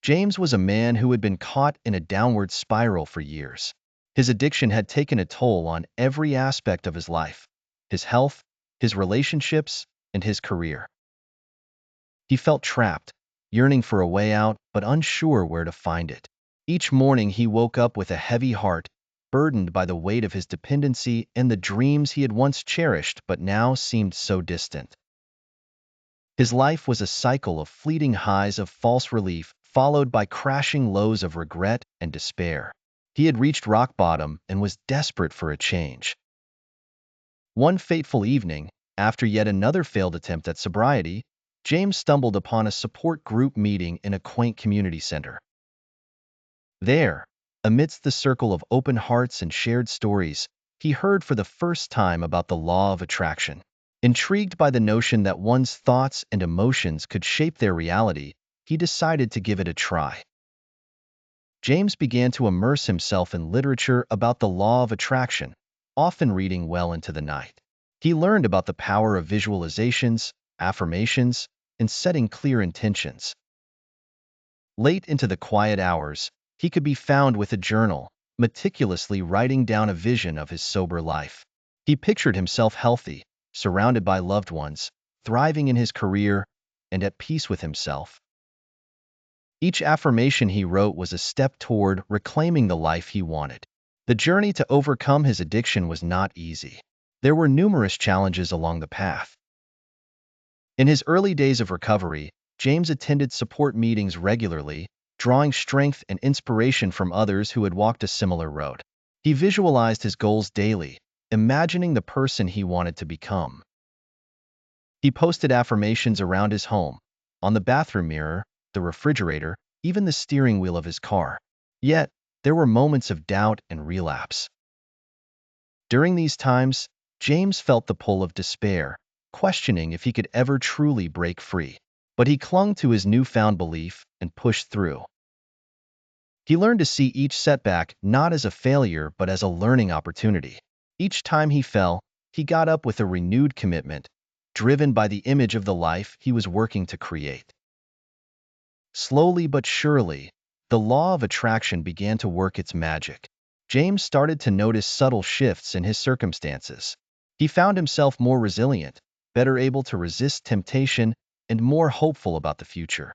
James was a man who had been caught in a downward spiral for years. His addiction had taken a toll on every aspect of his life: his health, his relationships, and his career. He felt trapped, yearning for a way out, but unsure where to find it. Each morning he woke up with a heavy heart, burdened by the weight of his dependency and the dreams he had once cherished but now seemed so distant. His life was a cycle of fleeting highs of false relief, followed by crashing lows of regret and despair. He had reached rock bottom and was desperate for a change. One fateful evening, after yet another failed attempt at sobriety, James stumbled upon a support group meeting in a quaint community center. There, amidst the circle of open hearts and shared stories, he heard for the first time about the law of attraction. Intrigued by the notion that one's thoughts and emotions could shape their reality, he decided to give it a try. James began to immerse himself in literature about the law of attraction, often reading well into the night. He learned about the power of visualizations, affirmations, and setting clear intentions. Late into the quiet hours, he could be found with a journal, meticulously writing down a vision of his sober life. He pictured himself healthy, surrounded by loved ones, thriving in his career, and at peace with himself. Each affirmation he wrote was a step toward reclaiming the life he wanted. The journey to overcome his addiction was not easy. There were numerous challenges along the path. In his early days of recovery, James attended support meetings regularly, drawing strength and inspiration from others who had walked a similar road. He visualized his goals daily, imagining the person he wanted to become. He posted affirmations around his home, on the bathroom mirror, the refrigerator, even the steering wheel of his car. Yet, there were moments of doubt and relapse. During these times, James felt the pull of despair, questioning if he could ever truly break free. But he clung to his newfound belief and pushed through. He learned to see each setback not as a failure but as a learning opportunity. Each time he fell, he got up with a renewed commitment, driven by the image of the life he was working to create. Slowly but surely, the law of attraction began to work its magic. James started to notice subtle shifts in his circumstances. He found himself more resilient, better able to resist temptation, and more hopeful about the future.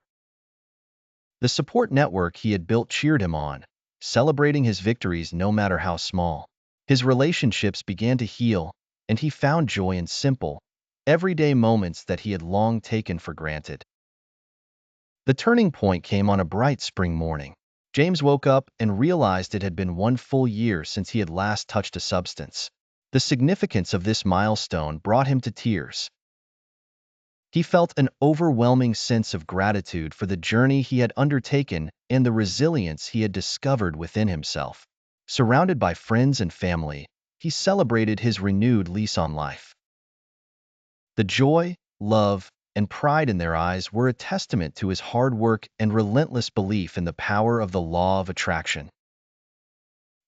The support network he had built cheered him on, celebrating his victories no matter how small. His relationships began to heal, and he found joy in simple, everyday moments that he had long taken for granted. The turning point came on a bright spring morning. James woke up and realized it had been one full year since he had last touched a substance. The significance of this milestone brought him to tears. He felt an overwhelming sense of gratitude for the journey he had undertaken and the resilience he had discovered within himself. Surrounded by friends and family, he celebrated his renewed lease on life. The joy, love, and pride in their eyes were a testament to his hard work and relentless belief in the power of the law of attraction.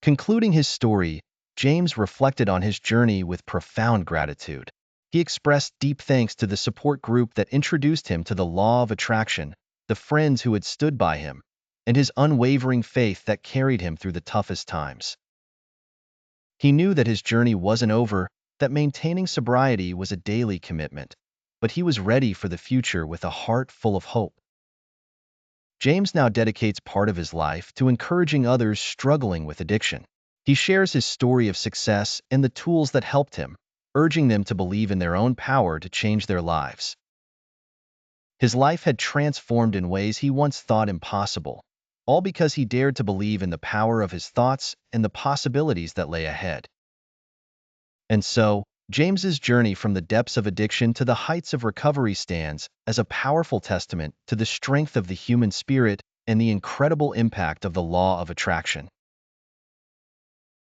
Concluding his story, James reflected on his journey with profound gratitude. He expressed deep thanks to the support group that introduced him to the law of attraction, the friends who had stood by him, and his unwavering faith that carried him through the toughest times. He knew that his journey wasn't over, that maintaining sobriety was a daily commitment, but he was ready for the future with a heart full of hope. James now dedicates part of his life to encouraging others struggling with addiction. He shares his story of success and the tools that helped him, urging them to believe in their own power to change their lives. His life had transformed in ways he once thought impossible, all because he dared to believe in the power of his thoughts and the possibilities that lay ahead. And so, James's journey from the depths of addiction to the heights of recovery stands as a powerful testament to the strength of the human spirit and the incredible impact of the law of attraction.